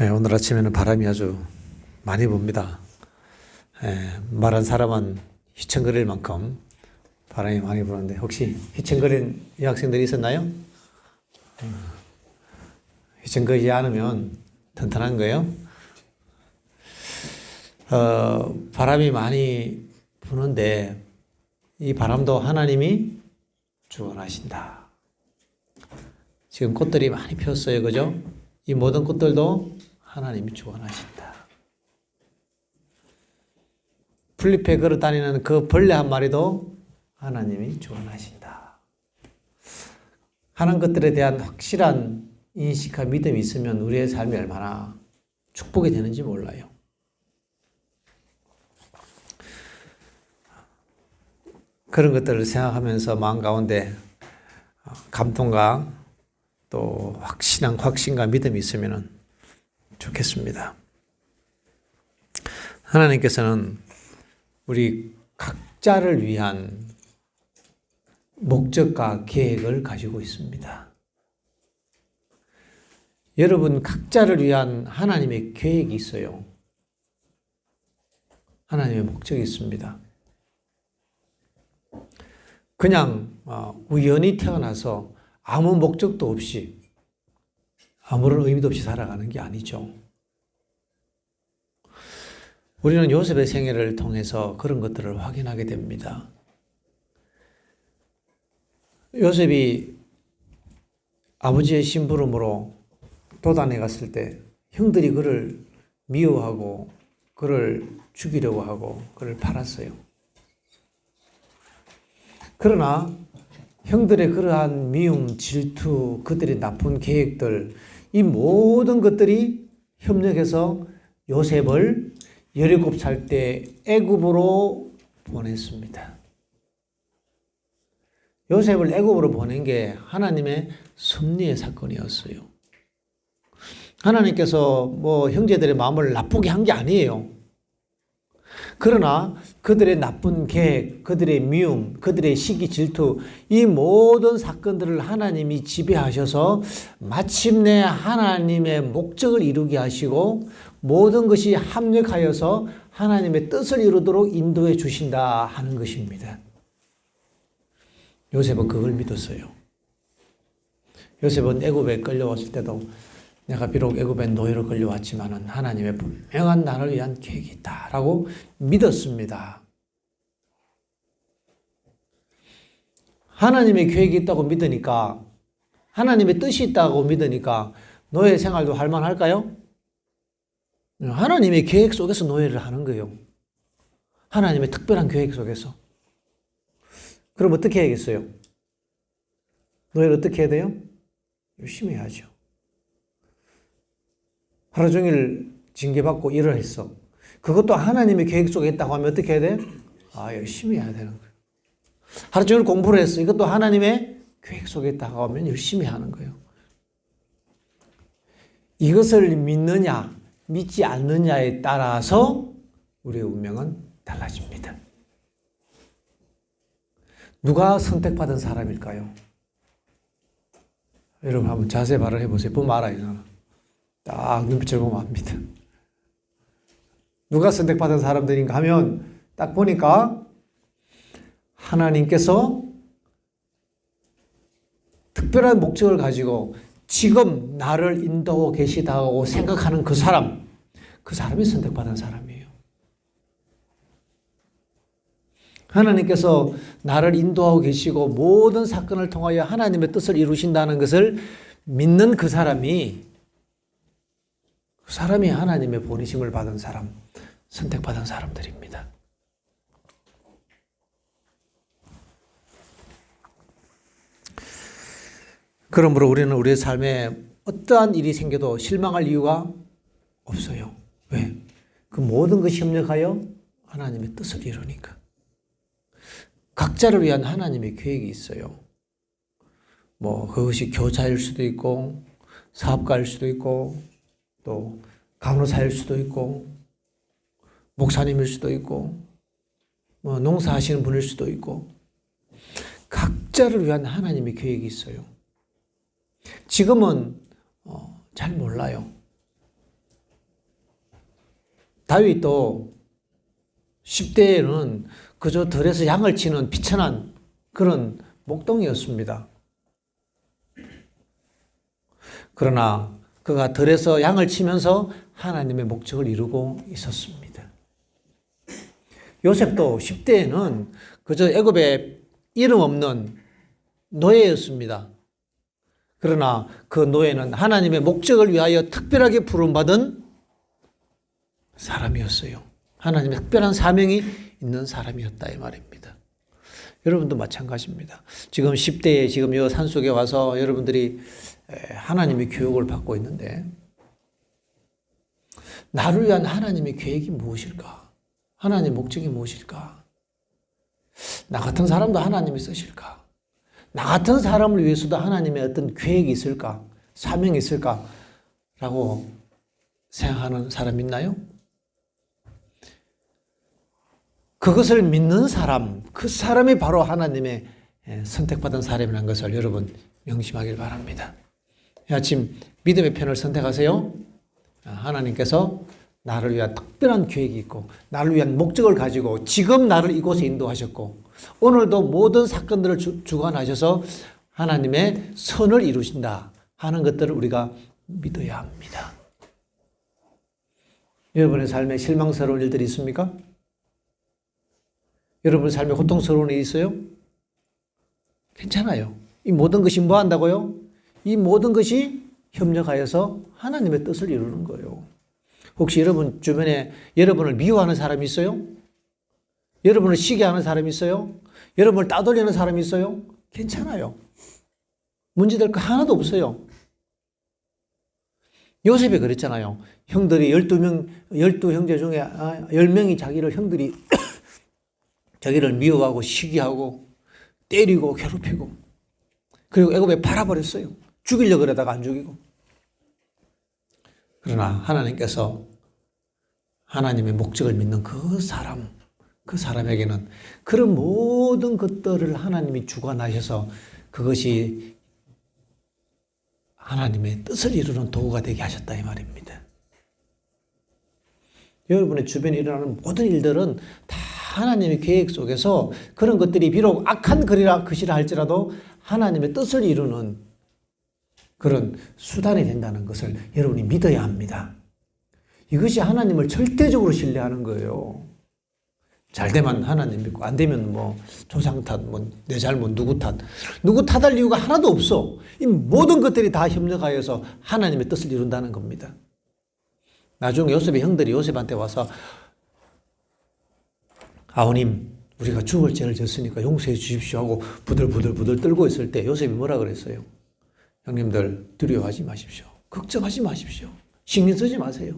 오늘 아침에는 바람이 아주 많이 붑니다. 말한 사람은 휘청거릴 만큼 바람이 많이 부는데 혹시 휘청거린 여학생들이 있었나요? 휘청거리지 않으면 튼튼한 거예요. 바람이 많이 부는데 이 바람도 하나님이 주관하신다. 지금 꽃들이 많이 피었어요. 그죠? 이 모든 꽃들도 하나님이 주관하신다. 풀잎에 걸어 다니는 그 벌레 한 마리도 하나님이 주관하신다. 하는 것들에 대한 확실한 인식과 믿음이 있으면 우리의 삶이 얼마나 축복이 되는지 몰라요. 그런 것들을 생각하면서 마음 가운데 감동과 또 확신과 믿음이 있으면 좋겠습니다. 하나님께서는 우리 각자를 위한 목적과 계획을 가지고 있습니다. 여러분 각자를 위한 하나님의 계획이 있어요. 하나님의 목적이 있습니다. 그냥 우연히 태어나서 아무 목적도 없이 아무런 의미도 없이 살아가는 게 아니죠. 우리는 요셉의 생애를 통해서 그런 것들을 확인하게 됩니다. 요셉이 아버지의 심부름으로 도단에 갔을 때 형들이 그를 미워하고 그를 죽이려고 하고 그를 팔았어요. 그러나 형들의 그러한 미움, 질투, 그들의 나쁜 계획들, 이 모든 것들이 협력해서 요셉을 17살 때 애굽으로 보냈습니다. 요셉을 애굽으로 보낸 게 하나님의 섭리의 사건이었어요. 하나님께서 형제들의 마음을 나쁘게 한 게 아니에요. 그러나 그들의 나쁜 계획, 그들의 미움, 그들의 시기 질투, 이 모든 사건들을 하나님이 지배하셔서 마침내 하나님의 목적을 이루게 하시고 모든 것이 합력하여서 하나님의 뜻을 이루도록 인도해 주신다 하는 것입니다. 요셉은 그걸 믿었어요. 요셉은 애굽에 끌려왔을 때도 내가 비록 애굽의 노예로 끌려왔지만은 하나님의 분명한 나를 위한 계획이 있다라고 믿었습니다. 하나님의 계획이 있다고 믿으니까, 하나님의 뜻이 있다고 믿으니까 노예 생활도 할 만할까요? 하나님의 계획 속에서 노예를 하는 거예요. 하나님의 특별한 계획 속에서. 그럼 어떻게 해야겠어요? 노예를 어떻게 해야 돼요? 열심히 해야죠. 하루 종일 징계받고 일을 했어. 그것도 하나님의 계획 속에 있다고 하면 어떻게 해야 돼? 열심히 해야 되는 거예요. 하루 종일 공부를 했어. 이것도 하나님의 계획 속에 있다고 하면 열심히 하는 거예요. 이것을 믿느냐, 믿지 않느냐에 따라서 우리의 운명은 달라집니다. 누가 선택받은 사람일까요? 여러분 한번 자세히 발언해 보세요. 보면 알아요. 딱 눈빛을 보면 압니다. 누가 선택받은 사람들인가 하면 딱 보니까 하나님께서 특별한 목적을 가지고 지금 나를 인도하고 계시다고 생각하는 그 사람이 선택받은 사람이에요. 하나님께서 나를 인도하고 계시고 모든 사건을 통하여 하나님의 뜻을 이루신다는 것을 믿는 그 사람이 하나님의 보내심을 받은 사람, 선택받은 사람들입니다. 그러므로 우리는 우리의 삶에 어떠한 일이 생겨도 실망할 이유가 없어요. 왜? 그 모든 것이 협력하여 하나님의 뜻을 이루니까. 각자를 위한 하나님의 계획이 있어요. 그것이 교사일 수도 있고, 사업가일 수도 있고, 또 간호사일 수도 있고, 목사님일 수도 있고, 농사하시는 분일 수도 있고, 각자를 위한 하나님의 계획이 있어요. 지금은 잘 몰라요. 다윗도 10대에는 그저 들에서 양을 치는 비천한 그런 목동이었습니다. 그러나 그가 들에서 양을 치면서 하나님의 목적을 이루고 있었습니다. 요셉도 10대에는 그저 애굽에 이름 없는 노예였습니다. 그러나 그 노예는 하나님의 목적을 위하여 특별하게 부름받은 사람이었어요. 하나님의 특별한 사명이 있는 사람이었다 이 말입니다. 여러분도 마찬가지입니다. 지금 10대에 지금 이 산속에 와서 여러분들이 하나님의 교육을 받고 있는데 나를 위한 하나님의 계획이 무엇일까? 하나님의 목적이 무엇일까? 나 같은 사람도 하나님이 쓰실까? 나 같은 사람을 위해서도 하나님의 어떤 계획이 있을까? 사명이 있을까? 라고 생각하는 사람 있나요? 그것을 믿는 사람, 그 사람이 바로 하나님의 선택받은 사람이라는 것을 여러분 명심하길 바랍니다. 이 아침 믿음의 편을 선택하세요. 하나님께서 나를 위한 특별한 계획이 있고 나를 위한 목적을 가지고 지금 나를 이곳에 인도하셨고 오늘도 모든 사건들을 주관하셔서 하나님의 선을 이루신다 하는 것들을 우리가 믿어야 합니다. 여러분의 삶에 실망스러운 일들이 있습니까? 여러분의 삶에 고통스러운 일이 있어요? 괜찮아요. 이 모든 것이 뭐 한다고요? 이 모든 것이 협력하여서 하나님의 뜻을 이루는 거예요. 혹시 여러분 주변에 여러분을 미워하는 사람이 있어요? 여러분을 시기하는 사람이 있어요? 여러분을 따돌리는 사람이 있어요? 괜찮아요. 문제될 거 하나도 없어요. 요셉이 그랬잖아요. 형들이 12형제 중에 10명이 형들이 자기를 미워하고 시기하고 때리고 괴롭히고 그리고 애굽에 팔아버렸어요. 죽이려고 그러다가 안 죽이고. 그러나 하나님께서 하나님의 목적을 믿는 그 사람에게는 그런 모든 것들을 하나님이 주관하셔서 그것이 하나님의 뜻을 이루는 도구가 되게 하셨다 이 말입니다. 여러분의 주변에 일어나는 모든 일들은 다 하나님의 계획 속에서 그런 것들이 비록 악한 것이라 할지라도 하나님의 뜻을 이루는 그런 수단이 된다는 것을 여러분이 믿어야 합니다. 이것이 하나님을 절대적으로 신뢰하는 거예요. 잘 되면 하나님 믿고 안 되면 뭐 조상 탓, 뭐 내 잘못 누구 탓할 이유가 하나도 없어. 이 모든 것들이 다 협력하여서 하나님의 뜻을 이룬다는 겁니다. 나중에 요셉의 형들이 요셉한테 와서 아버님 우리가 죽을 죄를 졌으니까 용서해 주십시오 하고 부들부들 떨고 있을 때 요셉이 뭐라 그랬어요? 형님들 두려워하지 마십시오. 걱정하지 마십시오. 신경 쓰지 마세요.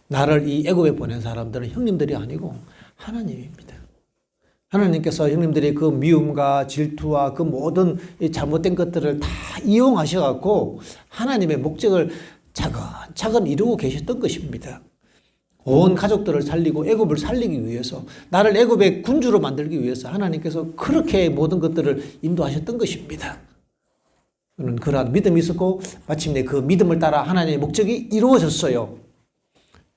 나를 이 애굽에 보낸 사람들은 형님들이 아니고 하나님입니다. 하나님께서 형님들의 그 미움과 질투와 그 모든 잘못된 것들을 다 이용하셔갖고 하나님의 목적을 차근차근 이루고 계셨던 것입니다. 온 가족들을 살리고 애굽을 살리기 위해서 나를 애굽의 군주로 만들기 위해서 하나님께서 그렇게 모든 것들을 인도하셨던 것입니다. 저는 그러한 믿음이 있었고 마침내 그 믿음을 따라 하나님의 목적이 이루어졌어요.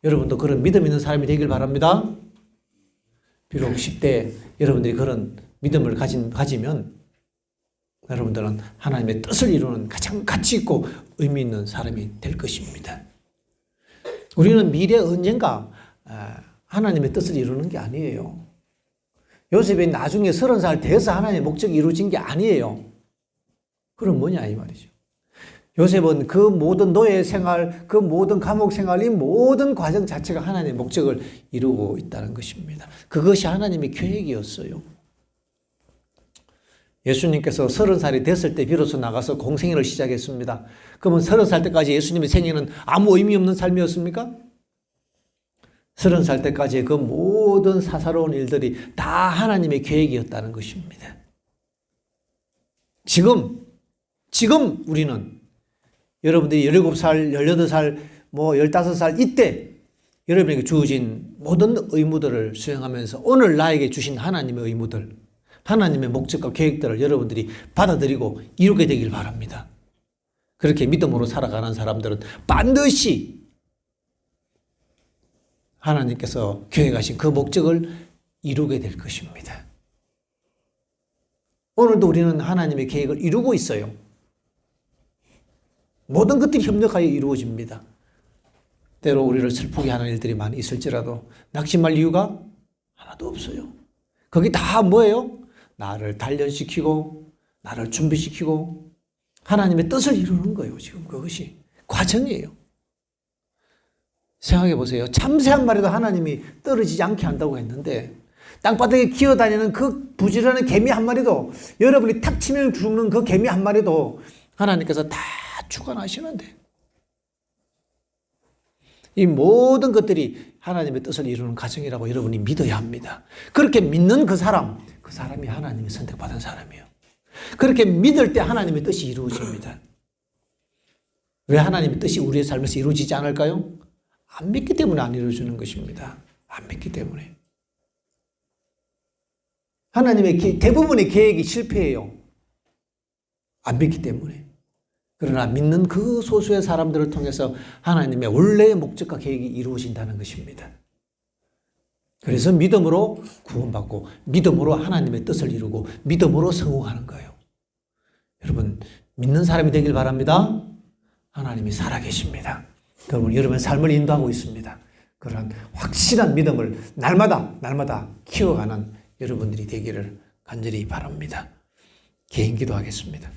여러분도 그런 믿음 있는 사람이 되길 바랍니다. 비록 10대 여러분들이 그런 믿음을 가지면 여러분들은 하나님의 뜻을 이루는 가장 가치 있고 의미 있는 사람이 될 것입니다. 우리는 미래 언젠가 하나님의 뜻을 이루는 게 아니에요. 요셉이 나중에 30살 돼서 하나님의 목적이 이루어진 게 아니에요. 그럼 뭐냐 이 말이죠. 요셉은 그 모든 노예 생활, 그 모든 감옥 생활, 이 모든 과정 자체가 하나님의 목적을 이루고 있다는 것입니다. 그것이 하나님의 계획이었어요. 예수님께서 30살이 됐을 때 비로소 나가서 공생애를 시작했습니다. 그러면 30살 때까지 예수님의 생애는 아무 의미 없는 삶이었습니까? 30살 때까지의 그 모든 사사로운 일들이 다 하나님의 계획이었다는 것입니다. 지금 우리는 여러분들이 17살, 18살, 15살 이때 여러분에게 주어진 모든 의무들을 수행하면서 오늘 나에게 주신 하나님의 의무들, 하나님의 목적과 계획들을 여러분들이 받아들이고 이루게 되길 바랍니다. 그렇게 믿음으로 살아가는 사람들은 반드시 하나님께서 계획하신 그 목적을 이루게 될 것입니다. 오늘도 우리는 하나님의 계획을 이루고 있어요. 모든 것들이 협력하여 이루어집니다. 때로 우리를 슬프게 하는 일들이 많이 있을지라도 낙심할 이유가 하나도 없어요. 거기 다 뭐예요? 나를 단련시키고 나를 준비시키고 하나님의 뜻을 이루는 거예요. 지금 그것이 과정이에요. 생각해 보세요. 참새 한 마리도 하나님이 떨어지지 않게 한다고 했는데 땅바닥에 기어다니는 그 부지런한 개미 한 마리도 여러분이 탁 치면 죽는 그 개미 한 마리도 하나님께서 다 주관하시는데 이 모든 것들이 하나님의 뜻을 이루는 과정이라고 여러분이 믿어야 합니다. 그렇게 믿는 그 사람이 하나님이 선택받은 사람이에요. 그렇게 믿을 때 하나님의 뜻이 이루어집니다. 왜 하나님의 뜻이 우리의 삶에서 이루어지지 않을까요? 안 믿기 때문에 안 이루어지는 것입니다. 안 믿기 때문에. 하나님의 대부분의 계획이 실패해요. 안 믿기 때문에. 그러나 믿는 그 소수의 사람들을 통해서 하나님의 원래의 목적과 계획이 이루어진다는 것입니다. 그래서 믿음으로 구원받고 믿음으로 하나님의 뜻을 이루고 믿음으로 성공하는 거예요. 여러분 믿는 사람이 되길 바랍니다. 하나님이 살아계십니다. 여러분 여러분의 삶을 인도하고 있습니다. 그러한 확실한 믿음을 날마다 키워가는 여러분들이 되기를 간절히 바랍니다. 개인 기도하겠습니다.